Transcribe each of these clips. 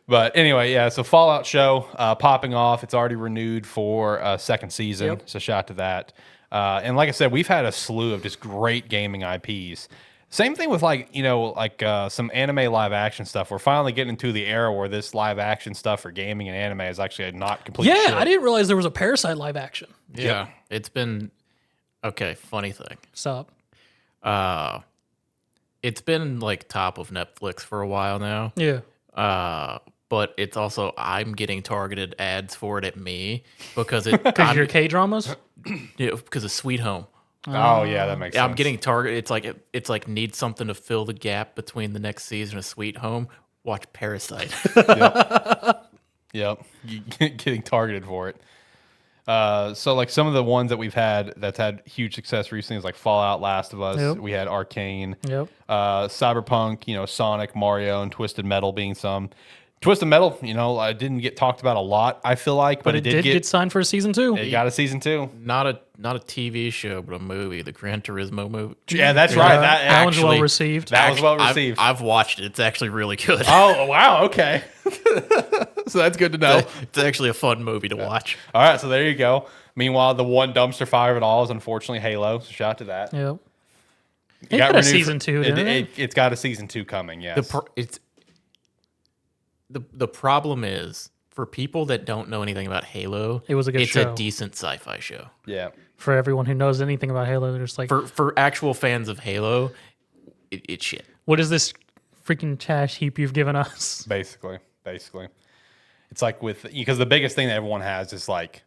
But anyway, yeah, so Fallout show popping off. It's already renewed for a second season. Yep. So shout out to that. And like I said, we've had a slew of just great gaming IPs. Same thing with some anime live action stuff. We're finally getting into the era where this live action stuff for gaming and anime is actually not complete shit. I didn't realize there was a Parasite live action. Yeah, it's been okay. Funny thing, What's up? it's been like top of Netflix for a while now. Yeah. But it's also I'm getting targeted ads for it at me because Because your K-dramas? because of Sweet Home. Oh, yeah, that makes sense. I'm getting targeted. It's like need something to fill the gap between the next season of Sweet Home. Watch Parasite. Yep. Getting targeted for it. So like some of the ones that we've had that's had huge success recently is like Fallout, Last of Us. Yep. We had Arcane. Yep. Cyberpunk, Sonic, Mario, and Twisted Metal being some. Twisted Metal, I didn't get talked about a lot, I feel like. But it did get signed for a season 2. It got a season 2. Not a TV show, but a movie. The Gran Turismo movie. Yeah, that's right. That one's well received. That was well received. I've watched it. It's actually really good. Oh, wow. Okay. So that's good to know. It's actually a fun movie to watch. All right, so there you go. Meanwhile, the one dumpster fire of it all is unfortunately Halo. So shout out to that. Yep. It It got a renewed season 2, didn't it? It's got a season 2 coming, yes. The problem is for people that don't know anything about Halo, It was a good it's show. a decent sci-fi show. Yeah. For everyone who knows anything about Halo, they're just like, For actual fans of Halo, it's shit. what is this freaking trash heap you've given us? Basically. It's like because the biggest thing that everyone has is like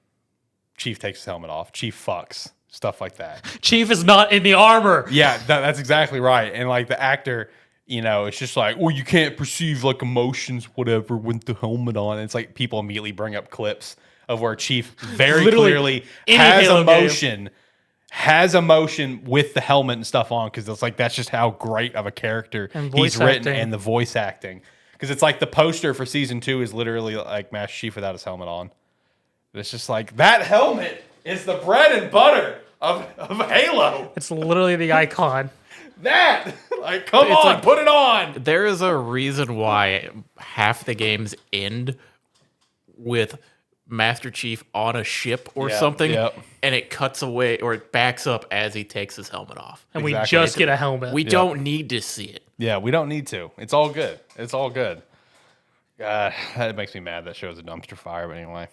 Chief takes his helmet off, Chief fucks, stuff like that. Chief is not in the armor. Yeah, that's exactly right. And like the actor, it's just like, well, you can't perceive like emotions, whatever, with the helmet on. And it's like people immediately bring up clips of where Chief very Literally clearly any has Halo emotion with the helmet and stuff on, because it's like that's just how great of a character And he's voice written, acting. and the voice acting. Because it's like the poster for season 2 is literally like Master Chief without his helmet on. It's just like that helmet is the bread and butter of Halo. It's literally the icon. That come on, put it on. There is a reason why half the games end with Master Chief on a ship or something, and it cuts away or it backs up as he takes his helmet off. And Exactly. we just get a helmet. We don't need to see it. Yeah, we don't need to. It's all good. That makes me mad. That show's a dumpster fire. But anyway,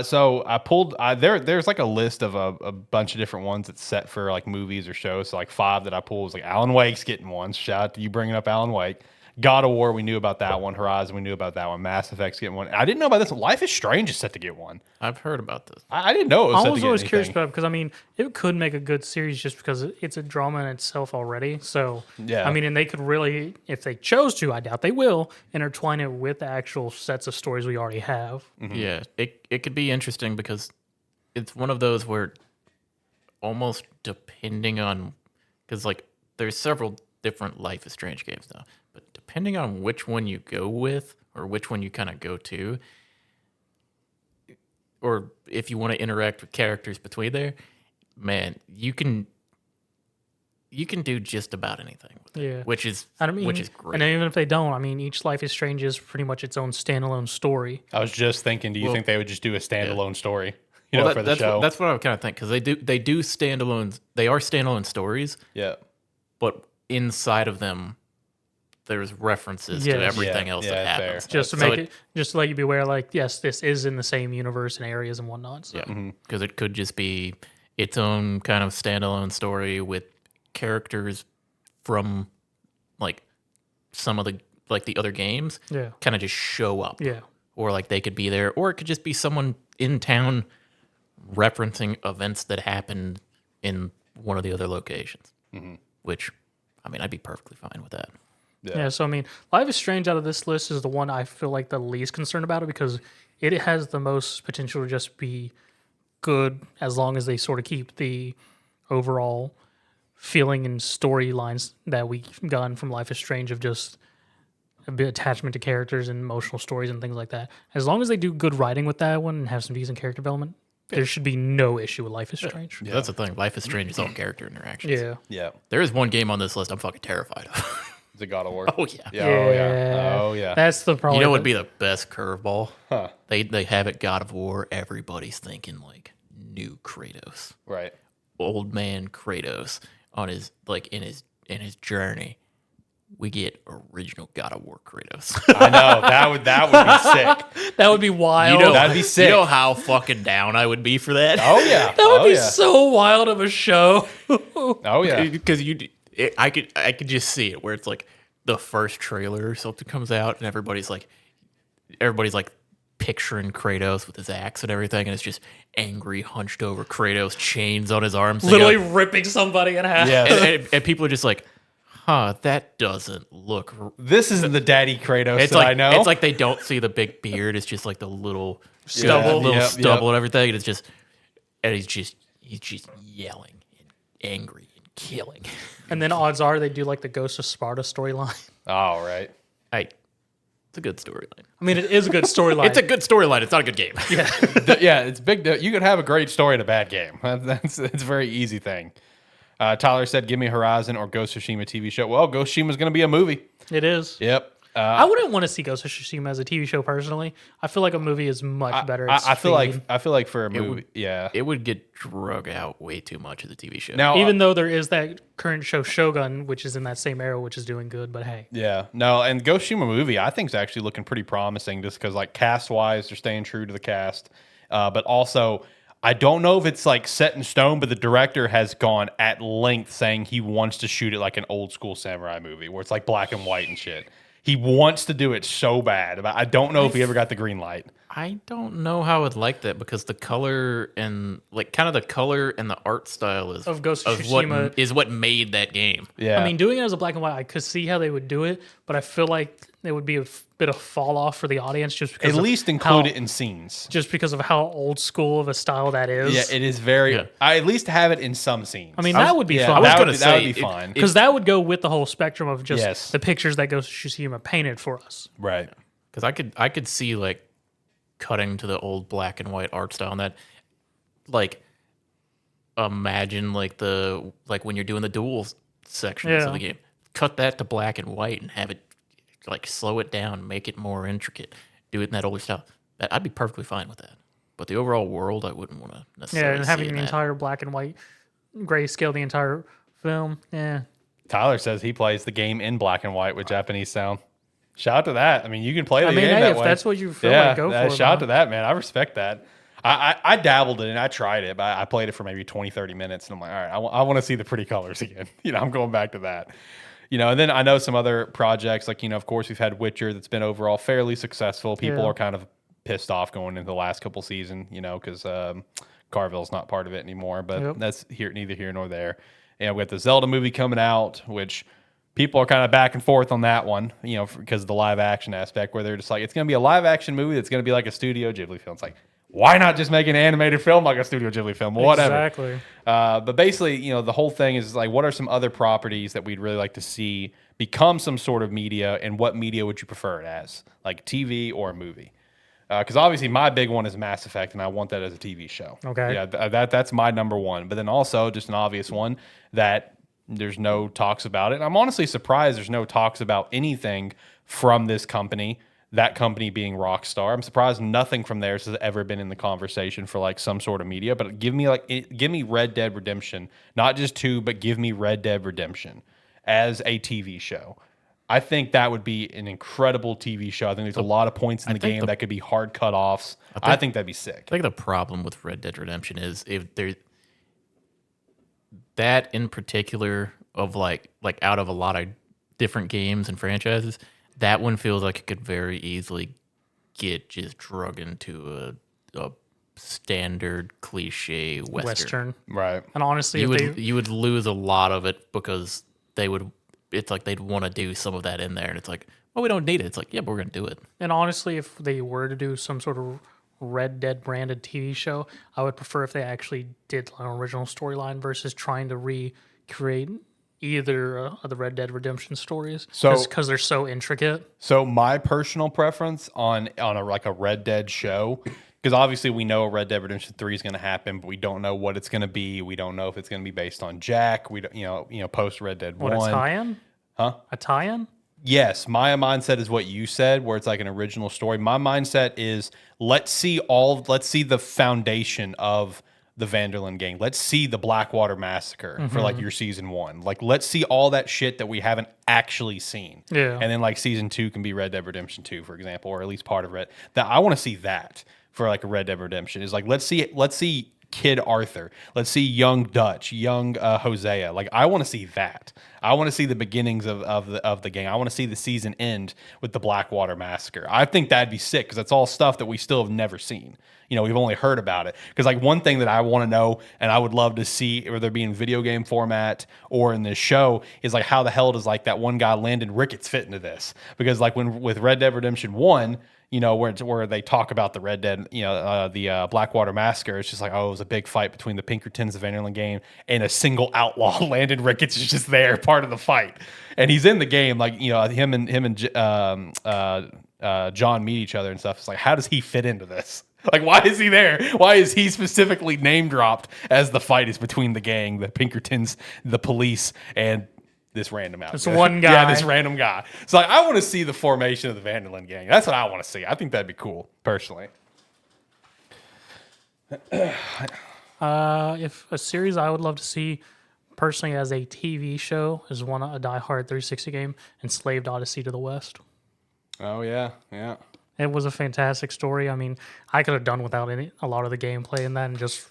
so I pulled. There's like a list of a bunch of different ones that's set for like movies or shows. So like 5 that I pulled was like Alan Wake's getting one. Shout out to you bringing up Alan Wake. God of War, we knew about that one. Horizon, we knew about that one. Mass Effect's getting one. I didn't know about this. Life is Strange is set to get one. I've heard about this. I didn't know it was I set to was get always anything. curious about it because, it could make a good series just because it's a drama in itself already. So, Yeah. and they could really, if they chose to, I doubt they will, intertwine it with the actual sets of stories we already have. Yeah, it could be interesting because it's one of those where almost depending on, because like there's several different Life is Strange games now, but depending on which one you go with or which one you kind of go to, or if you want to interact with characters between there, man, you can do just about anything with it, Yeah. which is great. And even if they don't, each Life is Strange is pretty much its own standalone story. I was just thinking, do you think they would just do a standalone story? Well, For the show. that's what I kind of think because they do standalones. They are standalone stories, Yeah. but inside of them, there's references to Yes. everything else that fair. happens. Just to So make just to let you be aware, like, yes, this is in the same universe and areas and whatnot. So. Yeah, because it could just be its own kind of standalone story with characters from like some of the other games. Yeah. Kind of just show up. Yeah. Or like they could be there, or it could just be someone in town referencing events that happened in one of the other locations. Which, I'd be perfectly fine with that. Yeah, so Life is Strange out of this list is the one I feel like the least concerned about it because it has the most potential to just be good as long as they sort of keep the overall feeling and storylines that we gotten from Life is Strange of just a bit attachment to characters and emotional stories and things like that. As long as they do good writing with that one and have some decent character development, there should be no issue with Life is Strange. That's the thing. Life is Strange is all character interactions. Yeah. Yeah. There is one game on this list I'm fucking terrified of. Is it God of War? Oh yeah. Yeah. Oh yeah. Oh yeah. That's the problem. You know what would be the best curveball? Huh. They have it God of War. Everybody's thinking like new Kratos, Right. old man Kratos on his in his journey. We get original God of War Kratos. I know that would be sick. That would be wild. that'd be sick. You know how fucking down I would be for that? Oh yeah. That would oh, be yeah. so wild of a show. Oh yeah. Because I could just see it where it's like the first trailer or something comes out and everybody's like picturing Kratos with his axe and everything, and it's just angry, hunched over Kratos, chains on his arms, Literally ripping somebody in half. Yeah. and people are just like, "Huh, that doesn't look." This isn't the daddy Kratos It's that like I know. it's like they don't see the big beard. It's just like the little Stubble. stubble and everything, and it's just he's just yelling and angry and killing. And then odds are they do like the Ghost of Sparta storyline. Oh right. It's a good storyline. I mean, it is a good storyline. It's a good storyline. It's not a good game. Yeah, it's big. You could have a great story in a bad game. It's a very easy thing. Tyler said, "Give me Horizon or Ghost of Tsushima TV show." Well, Ghost of Tsushima is going to be a movie. It is. Yep. I wouldn't want to see Ghost of Tsushima as a TV show personally. I feel like a movie is much better. I feel like for a movie, would- yeah. It would get drug out way too much as a TV show. Now, Even though there is that current show Shogun, which is in that same era, which is doing good, but hey, yeah, no, and Ghost of Tsushima movie, I think is actually looking pretty promising, just because like cast wise, they're staying true to the cast, but also. I don't know if it's like set in stone, but the director has gone at length saying he wants to shoot it like an old school samurai movie where it's like black and white and shit. He wants to do it so bad, but I don't know if he ever got the green light. I don't know how I'd like that because the color and the color and the art style is Of Ghost of Tsushima. what made that game. Yeah, I mean, doing it as a black and white, I could see how they would do it, but I feel like it would be a bit of fall off for the audience just because at of least include it in scenes. just because of how old school of a style that is. Yeah, it is very. Yeah. I at least have it in some scenes. I mean, that would be yeah, fun. That gonna would, that say, would be it- fine. Because that would go with the whole spectrum of just Yes. the pictures that Ghost of Tsushima painted for us. Right. Because I could see like cutting to the old black and white art style and that like imagine like when you're doing the duel sections Yeah. of the game. Cut that to black and white and have it like slow it down, make it more intricate, do it in that older style. I'd be perfectly fine with that. But the overall world I wouldn't want to Yeah, necessarily and see having in the that. entire black and white grayscale, the entire film. Yeah. Tyler says he plays the game in black and white with Japanese sound. Shout out to that. I mean, you can play the I mean, game hey, that if way. that's what you feel yeah, like, go for it. shout out man. to that, man. I respect that. I dabbled in it. I tried it, but I played it for maybe 20, 30 minutes. And I'm like, all right, I want to see the pretty colors again. I'm going back to that. And then I know some other projects, like, of course, we've had Witcher that's been overall fairly successful. People Yeah. are kind of pissed off going into the last couple seasons, because Carville's not part of it anymore. But Yep. that's neither here nor there. And we got the Zelda movie coming out, which people are kind of back and forth on that one, because of the live action aspect, where they're just like, it's going to be a live action movie that's going to be like a Studio Ghibli film. It's like, why not just make an animated film like a Studio Ghibli film? Whatever. Exactly. But basically, the whole thing is like, what are some other properties that we'd really like to see become some sort of media, and what media would you prefer it as, like TV or a movie? Because obviously my big one is Mass Effect, and I want that as a TV show. Okay. Yeah, that's my number one. But then also just an obvious one that there's no talks about it. I'm honestly surprised there's no talks about anything from this company. That company being Rockstar. I'm surprised nothing from theirs has ever been in the conversation for like some sort of media. But give me Red Dead Redemption, not just 2, but give me Red Dead Redemption as a TV show. I think that would be an incredible TV show. I think there's a lot of points in the game that could be hard cut-offs. I think that'd be sick. I think the problem with Red Dead Redemption is if there's that in particular of like out of a lot of different games and franchises, that one feels like it could very easily get just drug into a standard cliche Western. Right. And honestly, You would lose a lot of it because it's like they'd want to do some of that in there, and it's like, well, we don't need it. It's like, yeah, but we're gonna do it. And honestly, if they were to do some sort of Red Dead branded TV show, I would prefer if they actually did an original storyline versus trying to recreate either of the Red Dead Redemption stories. So- because they're so intricate. So my personal preference on a Red Dead show, because obviously we know Red Dead Redemption 3 is going to happen, but we don't know what it's going to be. We don't know if it's going to be based on Jack. We don't, post Red Dead What 1. a tie-in? A tie-in? Yes, my mindset is what you said, where it's like an original story. My mindset is let's see the foundation of the Vanderlyn gang. Let's see the Blackwater Massacre for like your season 1. Like let's see all that shit that we haven't actually seen. Yeah. And then like season 2 can be Red Dead Redemption 2, for example, or at least part of it. That I want to see that for like a Red Dead Redemption is like let's see Kid Arthur. Let's see young Dutch, young Hosea. Like I want to see that. I want to see the beginnings of the gang. I want to see the season end with the Blackwater Massacre. I think that'd be sick because that's all stuff that we still have never seen. You know, we've only heard about it. Because like one thing that I want to know and I would love to see, whether it be in video game format or in this show, is like how the hell does like that one guy Landon Ricketts fit into this? Because like when with Red Dead Redemption 1, you know, where they talk about the Red Dead, you know, the Blackwater Massacre. It's just like, oh, it was a big fight between the Pinkertons, the Vanderlyn game, and a single outlaw. Landon Ricketts is just there, part of the fight, and he's in the game. Like, you know, him and John meet each other and stuff. It's like, how does he fit into this? Like, why is he there? Why is he specifically name dropped as the fight is between the gang, the Pinkertons, the police, and this random out. This one guy. Yeah, this random guy. So like, I want to see the formation of the Vanderlyn gang. That's what I want to see. I think that'd be cool, personally. If a series I would love to see personally as a TV show is a Die Hard 360 game, Enslaved Odyssey to the West. Oh yeah, yeah. It was a fantastic story. I mean, I could have done without a lot of the gameplay in that and just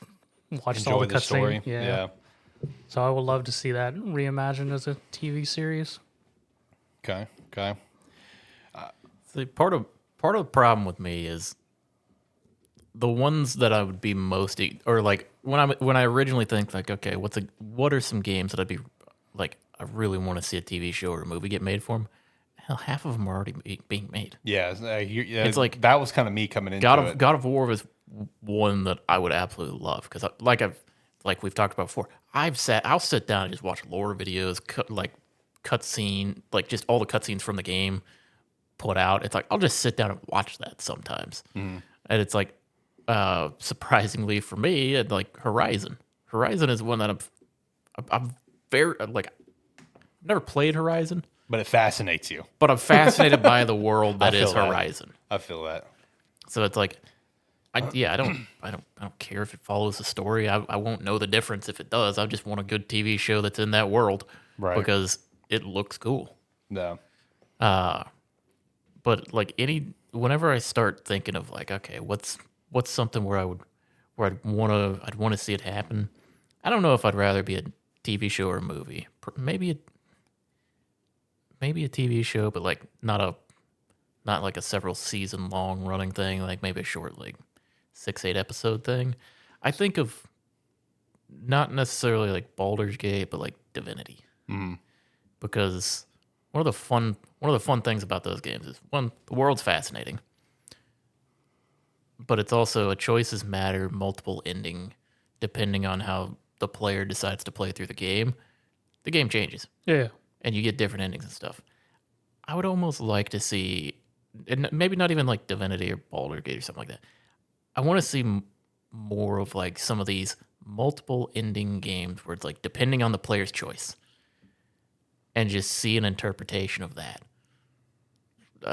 watched all Enjoy the the story. cutscenes. Yeah. So I would love to see that reimagined as a TV series. Okay. Okay. See, part of the problem with me is the ones that I would be most or like when I originally think like, okay, what are some games that I'd be like, I really want to see a TV show or a movie get made for them. Hell, half of them are already being made. Yeah, it's like that was kind of me coming into it. God of War was one that I would absolutely love because like we've talked about before. I'll sit down and just watch lore videos, cutscene, like just all the cutscenes from the game put out. It's like I'll just sit down and watch that sometimes, and it's like surprisingly for me, like Horizon. Horizon is one that I'm very like. I've never played Horizon, but it fascinates you. But I'm fascinated by the world that is that. Horizon. I feel that. So it's like, I don't care if it follows the story. I won't know the difference if it does. I just want a good TV show that's in that world, right? Because it looks cool. No. But like whenever I start thinking of like, okay, what's something where I'd want to see it happen. I don't know if I'd rather be a TV show or a movie. Maybe a TV show, but like not like a several season long running thing. Like maybe a short, like 6-8 episode thing. I think of not necessarily like Baldur's Gate, but like Divinity, because one of the fun things about those games is one, the world's fascinating, but it's also a choices matter, multiple ending, depending on how the player decides to play through the game changes. Yeah. And you get different endings and stuff. I would almost like to see, and maybe not even like Divinity or Baldur's Gate or something like that. I want to see more of like some of these multiple ending games where it's like depending on the player's choice, and just see an interpretation of that,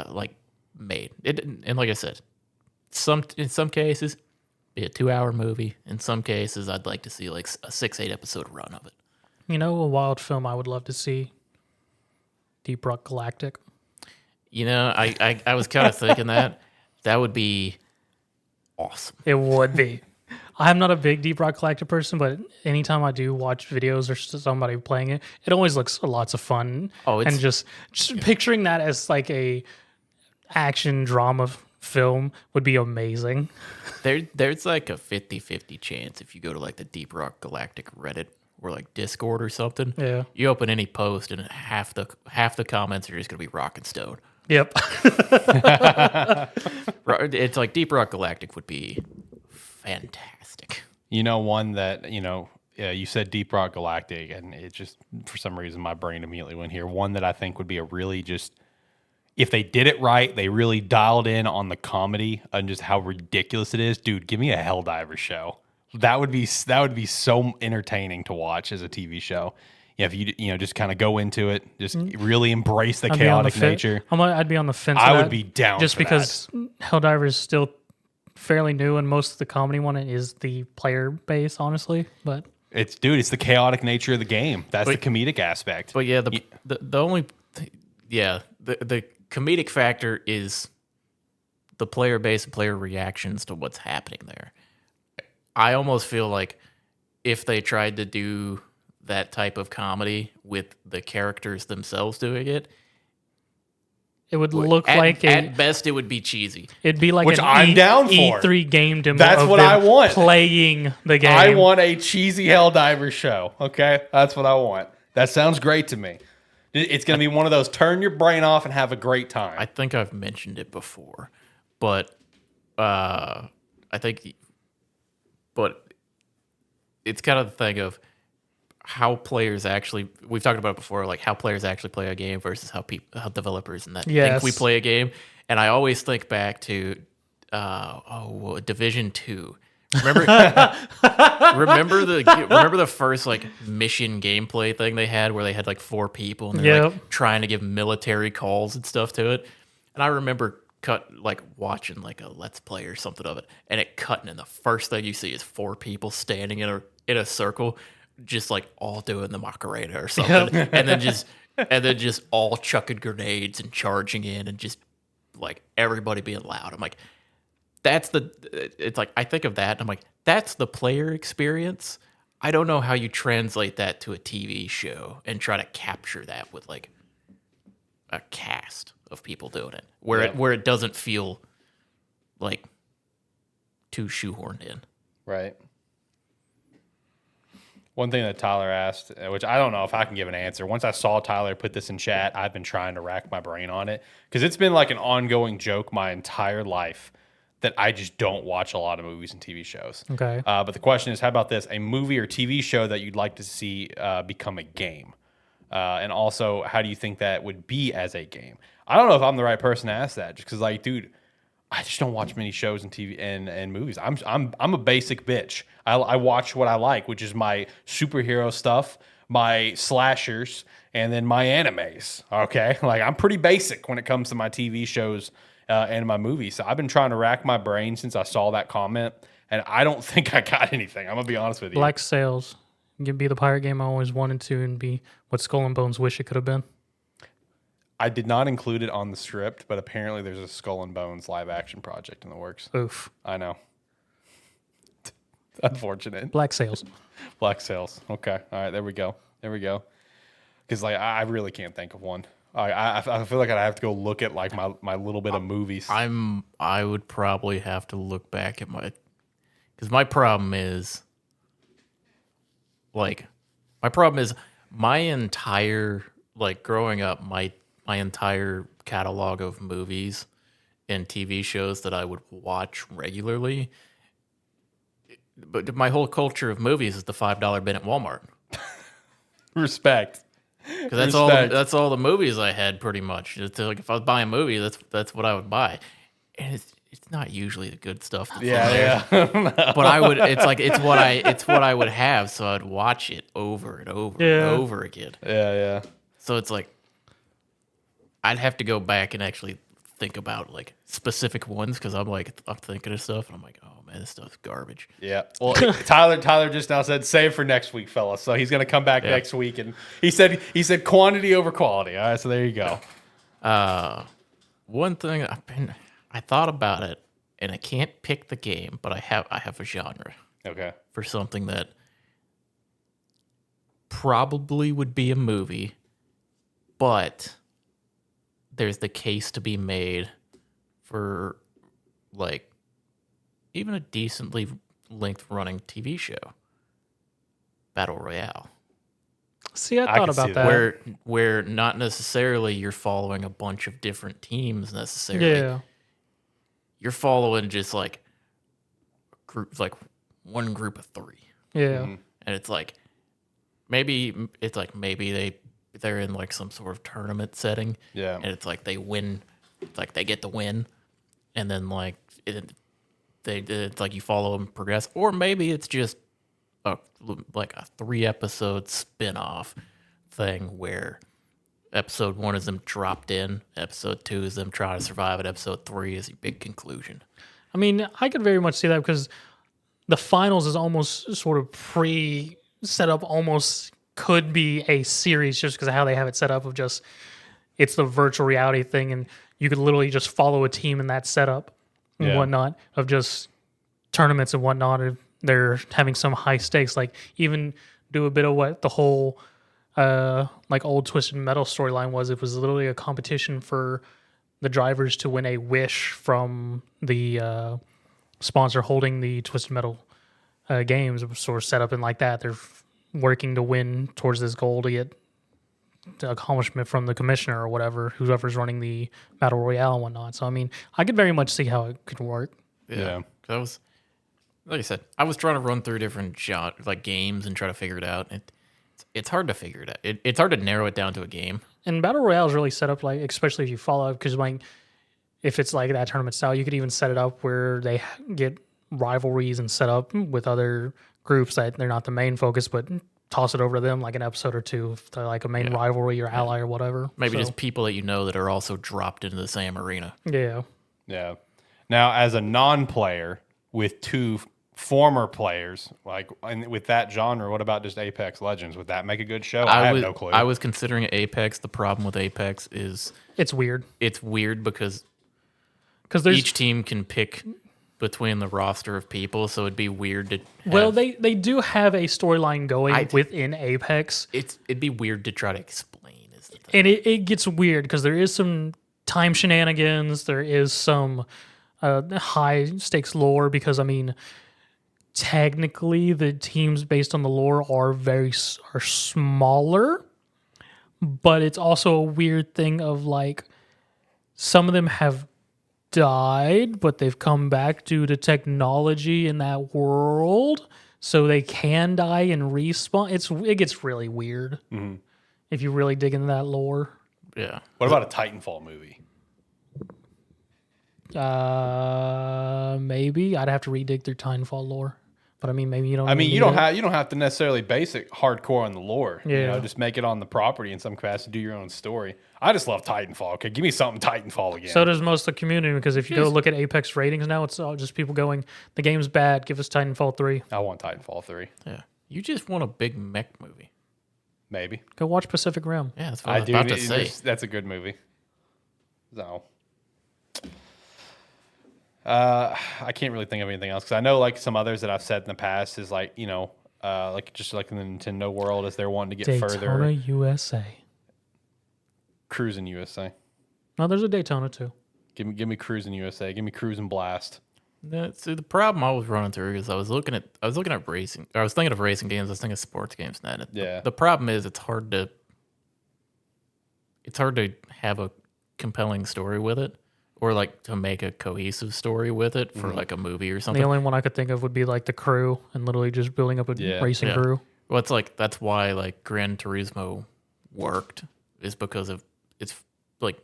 like made it. And like I said, in some cases, be a 2-hour movie. In some cases, I'd like to see like a 6-8 episode run of it. You know, a wild film I would love to see. Deep Rock Galactic. You know, I was kind of thinking that would be awesome. It would be. I'm not a big Deep Rock Galactic person, but anytime I do watch videos or somebody playing it, it always looks lots of fun. Oh, and just picturing that as like a action drama film would be amazing. There's like a 50-50 chance if you go to like the Deep Rock Galactic Reddit or like Discord or something. Yeah. You open any post and half the comments are just gonna be Rock and Stone. Yep. It's like Deep Rock Galactic would be fantastic. You know, one that, you know, you said Deep Rock Galactic, and it just, for some reason, my brain immediately went here. One that I think would be a really just, if they did it right, they really dialed in on the comedy and just how ridiculous it is. Dude, give me a Helldiver show. That would be so entertaining to watch as a TV show. if you just kind of go into it, just really embrace the I'd be on the chaotic nature. I'd be on the fence. I with would that, be down just for because Helldiver is still fairly new, and most of the comedy one is the player base, honestly. But It's the chaotic nature of the game. That's the comedic aspect. But yeah, the only the comedic factor is the player base and player reactions to what's happening there. I almost feel like if they tried to do that type of comedy with the characters themselves doing it, it would look like at best it would be cheesy. It'd be like Which an I'm down for. E3 game demo. That's of what them I want. Playing the game. I want a cheesy Helldiver show. Okay, that's what I want. That sounds great to me. It's going to be one of those turn your brain off and have a great time. I think I've mentioned it before, but it's kind of the thing of how players actually. We've talked about it before, like how players actually play a game versus how developers and that think we play a game. And I always think back to Division 2. Remember the first like mission gameplay thing they had where they had like 4 people and they're like trying to give military calls and stuff to it. And I remember watching like a let's play or something of it, and it cutting, and the first thing you see is 4 people standing in a circle, just like all doing the Macarena or something, and then just all chucking grenades and charging in, and just like everybody being loud. I'm like, it's like I think of that and I'm like, that's the player experience. I don't know how you translate that to a TV show and try to capture that with like a cast of people doing it where it doesn't feel like too shoehorned in. Right. One thing that Tyler asked, which I don't know if I can give an answer. Once I saw Tyler put this in chat, I've been trying to rack my brain on it because it's been like an ongoing joke my entire life that I just don't watch a lot of movies and TV shows. Okay. But the question is, how about this? A movie or TV show that you'd like to see become a game? And also, how do you think that would be as a game? I don't know if I'm the right person to ask that, just because, like, dude, I just don't watch many shows and TV and movies. I'm a basic bitch. I watch what I like, which is my superhero stuff, my slashers, and then my animes. Okay, like I'm pretty basic when it comes to my TV shows and my movies. So I've been trying to rack my brain since I saw that comment, and I don't think I got anything. I'm gonna be honest with you. Black Sails. It could be the pirate game I always wanted to, and be what Skull and Bones wish it could have been. I did not include it on the script, but apparently there's a Skull and Bones live action project in the works. Oof. I know. Unfortunate. Black Sails. Black Sails. Okay. All right. There we go. Because like I really can't think of one. I feel like I'd have to go look at like my little bit of movies. I would probably have to look back at because my problem is my entire growing up, my entire catalog of movies and TV shows that I would watch regularly. But my whole culture of movies is the $5 bin at Walmart. Respect. Because that's all the movies I had pretty much. It's like if I was buying a movie, that's what I would buy, and it's not usually the good stuff. That's Yeah. But I would. It's what I would have, so I'd watch it over and over and over again. Yeah. So it's like I'd have to go back and actually think about like specific ones because I'm thinking of stuff and I'm like, oh man, this stuff's garbage. Yeah. Well, Tyler just now said save for next week, fellas. So he's gonna come back next week, and he said quantity over quality. All right, so there you go. One thing I thought about it, and I can't pick the game, but I have a genre. Okay. For something that probably would be a movie, but there's the case to be made for like even a decently length running TV show. Battle Royale. See, I thought about that. Where not necessarily you're following a bunch of different teams necessarily. Yeah. You're following just like groups, like one group of 3. Yeah. Mm-hmm. And it's like maybe they're in like some sort of tournament setting. Yeah. And it's like they win, like they get the win, and then like it's like you follow them progress, or maybe it's just a 3-episode spin-off thing where episode 1 is them dropped in, episode 2 is them trying to survive, and episode 3 is a big conclusion. I mean, I could very much see that because the finals is almost sort of set up, almost could be a series just because of how they have it set up of just it's the virtual reality thing, and you could literally just follow a team in that setup and whatnot of just tournaments and whatnot. If they're having some high stakes, like even do a bit of what the whole like old Twisted Metal storyline was. It was literally a competition for the drivers to win a wish from the sponsor holding the Twisted Metal games. It was sort of set up in like that. They're working to win towards this goal to get the accomplishment from the commissioner or whatever, whoever's running the battle royale and whatnot. So I mean, I could very much see how it could work. Yeah. That was, like I said, I was trying to run through different like games and try to figure it out. It's hard to figure it out. It's hard to narrow it down to a game. And battle royale is really set up like, especially if you follow it, because like if it's like that tournament style, you could even set it up where they get rivalries and set up with other groups that they're not the main focus, but toss it over to them like an episode or two if they're like a main rivalry or ally or whatever. Maybe So, just people that you know that are also dropped into the same arena. yeah. Yeah. Now, as a non-player with two former players, like with that genre, what about just Apex Legends? Would that make a good show? I have no clue. I was considering Apex. The problem with Apex is It's weird it's weird because there's each team can pick between the roster of people, so it'd be weird to well, they do have a storyline going within Apex, it'd be weird to try to explain is the thing. and it gets weird because there is some time shenanigans, there is some high stakes lore. Because I mean, technically, the teams based on the lore are smaller, but it's also a weird thing of like some of them have died, but they've come back due to technology in that world, so they can die and respawn. It gets really weird if you really dig into that lore. Yeah. What about a Titanfall movie? Maybe I'd have to redig through Titanfall lore, but I mean, maybe you don't. I mean, need you don't it. have to necessarily base it hardcore on the lore. You Yeah. know, just make it on the property in some capacity. Do your own story. I just love Titanfall. Okay, give me something Titanfall again. So does most of the community, because if you go look at Apex ratings now, it's all just people going, the game's bad, give us Titanfall 3. I want Titanfall 3, Yeah. You just want a big mech movie. maybe. Go watch Pacific Rim. Yeah, that's what I was about to say. That's a good movie. So, I can't really think of anything else because I know like some others that I've said in the past is like like just like in the Nintendo world as they're wanting to get Daytona, further. USA. Cruising USA. No, there's a Daytona too. Give me Cruising USA. Give me Cruising Blast. See, the problem I was running through is I was looking at racing. I was thinking of racing games. I was thinking of sports games. And Yeah. The problem is it's hard to have a compelling story with it, or like to make a cohesive story with it for like a movie or something. The only one I could think of would be like the Crew, and literally just building up a racing Yeah. crew. Well, it's like that's why like Gran Turismo worked, is because of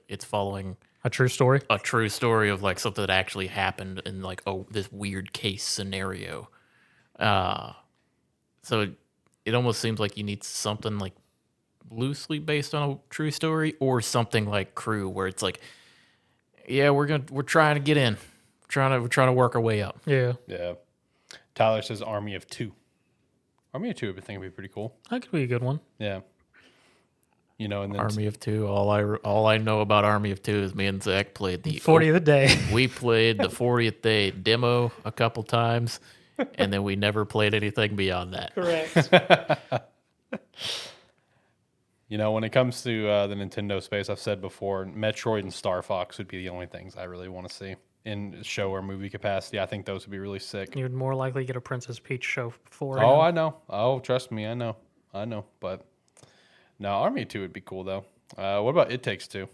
it's following A true story. a true story of like something that actually happened in like this weird case scenario. So it almost seems like you need something like loosely based on a true story, or something like Crew, where it's like, yeah, we're trying to get in, we're trying to work our way up. Yeah, Yeah. Tyler says Army of Two. Army of Two, I think would be pretty cool. that could be a good one. Yeah. And then Army of Two. All I know about Army of Two is me and Zach played the 40th a day. We played the 40th day demo a couple times, and then we never played anything beyond that. Correct. when it comes to the Nintendo space, I've said before, Metroid and Star Fox would be the only things I really want to see in show or movie capacity. I think those would be really sick. You'd more likely get a Princess Peach show before. Oh, I know. Oh, trust me, I know. But no, Army of Two would be cool though. What about It Takes Two?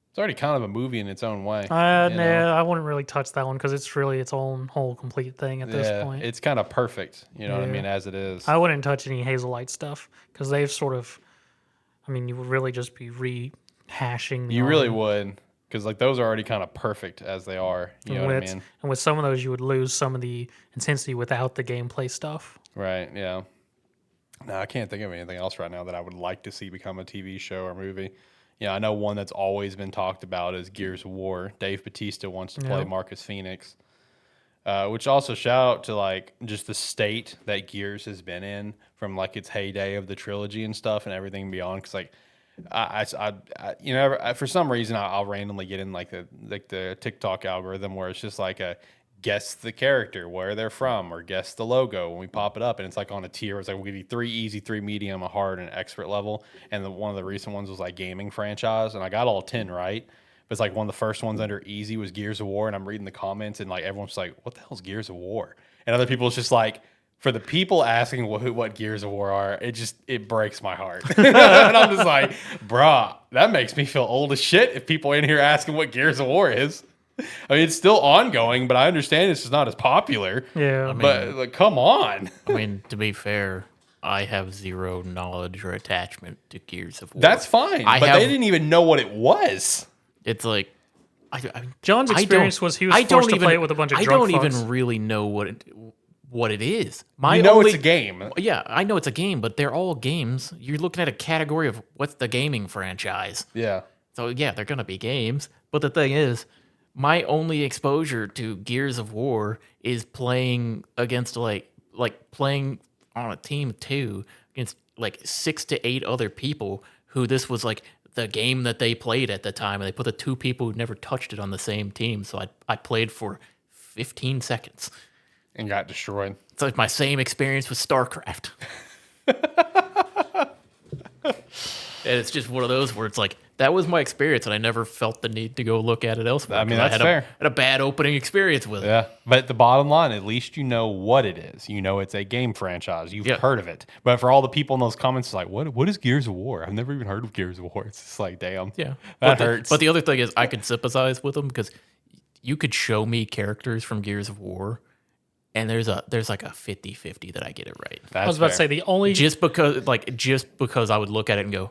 It's already kind of a movie in its own way. Nah, I wouldn't really touch that one because it's really its own whole complete thing at this point. It's kind of perfect. You know what I Yeah. mean? As it is. I wouldn't touch any Hazelite stuff because they've sort of, you would really just be rehashing. the You really old- would, because like those are already kind of perfect as they are. You know what I with- mean? And with some of those, you would lose some of the intensity without the gameplay stuff. Right. Yeah. No, I can't think of anything else right now that I would like to see become a TV show or movie. Yeah, I know one that's always been talked about is Gears of War. Dave Bautista wants to play Yep. Marcus Phoenix, which also shout out to like just the state that Gears has been in from like its heyday of the trilogy and stuff and everything beyond. Because like you know, for some reason I'll randomly get in like the TikTok algorithm where it's just like a guess the character, where they're from, or guess the logo when we pop it up, and it's like on a tier. It's like we'll give you 3 easy, 3 medium, a hard, and an expert level. And one of the recent ones was like gaming franchise, and I got all 10 right. But it's like one of the first ones under easy was Gears of War, and I'm reading the comments, and like everyone's like, "What the hell's Gears of War?" And other people, it's just like, for the people asking what Gears of War are, it breaks my heart. And I'm just like, bruh, that makes me feel old as shit if people in here asking what Gears of War is. I mean, it's still ongoing, but I understand it's just not as popular. Yeah. I mean, But like, come on. I mean, to be fair, I have zero knowledge or attachment to Gears of War. That's fine. But they didn't even know what it was. It's like, John's I don't- experience was he was I forced don't to play even- it with a bunch of I drunk don't fucks. even really know what it is. You know it's a game. Yeah, I know it's a game, but they're all games. You're looking at a category of what's the gaming franchise. Yeah. So yeah, they're gonna be games. But the thing is, my only exposure to Gears of War is playing against like playing on a team too against like 6 to 8 other people who this was like the game that they played at the time, and they put the 2 people who never touched it on the same team. So I played for 15 seconds. And got destroyed. It's like my same experience with StarCraft. And it's just one of those where it's like, that was my experience, and I never felt the need to go look at it elsewhere. I mean, 'cause that's had fair. had a bad opening experience with it. Yeah. But the bottom line, at least you know what it is. You know it's a game franchise. You've Yeah. heard of it. But for all the people in those comments, it's like, what is Gears of War? I've never even heard of Gears of War. It's just like, damn. Yeah. That but hurts. But the other thing is, I could sympathize with them because you could show me characters from Gears of War, and there's like a 50-50 that I get it right. That's I was about to fair. say the only Just because I would look at it and go,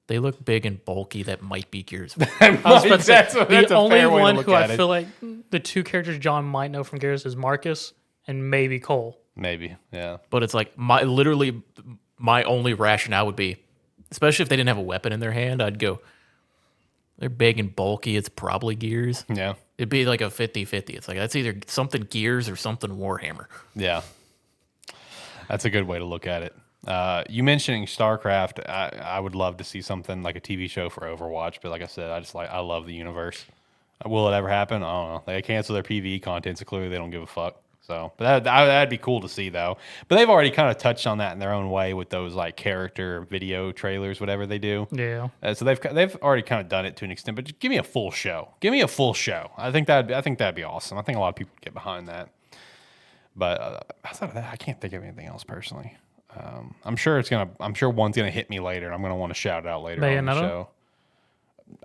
they look big and bulky. That might be Gears of War. I was about to say That's the a only fair way to one look who at I it. feel like the 2 characters John might know from Gears is Marcus and maybe Cole. Maybe. Yeah. But it's like my only rationale would be, especially if they didn't have a weapon in their hand, I'd go, they're big and bulky. It's probably Gears. Yeah. It'd be like a 50-50. It's like that's either something Gears or something Warhammer. Yeah. That's a good way to look at it. You mentioning StarCraft, I would love to see something like a TV show for Overwatch, but like I said, I love the universe. Will it ever happen? I don't know. They cancel their PvE content, so clearly they don't give a fuck. So, but that'd be cool to see though. But they've already kind of touched on that in their own way with those like character video trailers, whatever they do. Yeah. So they've already kind of done it to an extent. But just give me a full show. Give me a full show. I think that'd be awesome. I think a lot of people would get behind that. But outside of that, I can't think of anything else personally. I'm sure one's gonna hit me later, and I'm gonna want to shout it out later on the Bayonetta? show.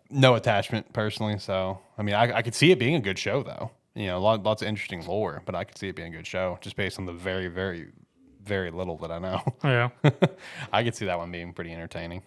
No attachment personally, so I mean, I could see it being a good show though. You know, lots of interesting lore, but I could see it being a good show just based on the very, very, very little that I know. Yeah. I could see that one being pretty entertaining.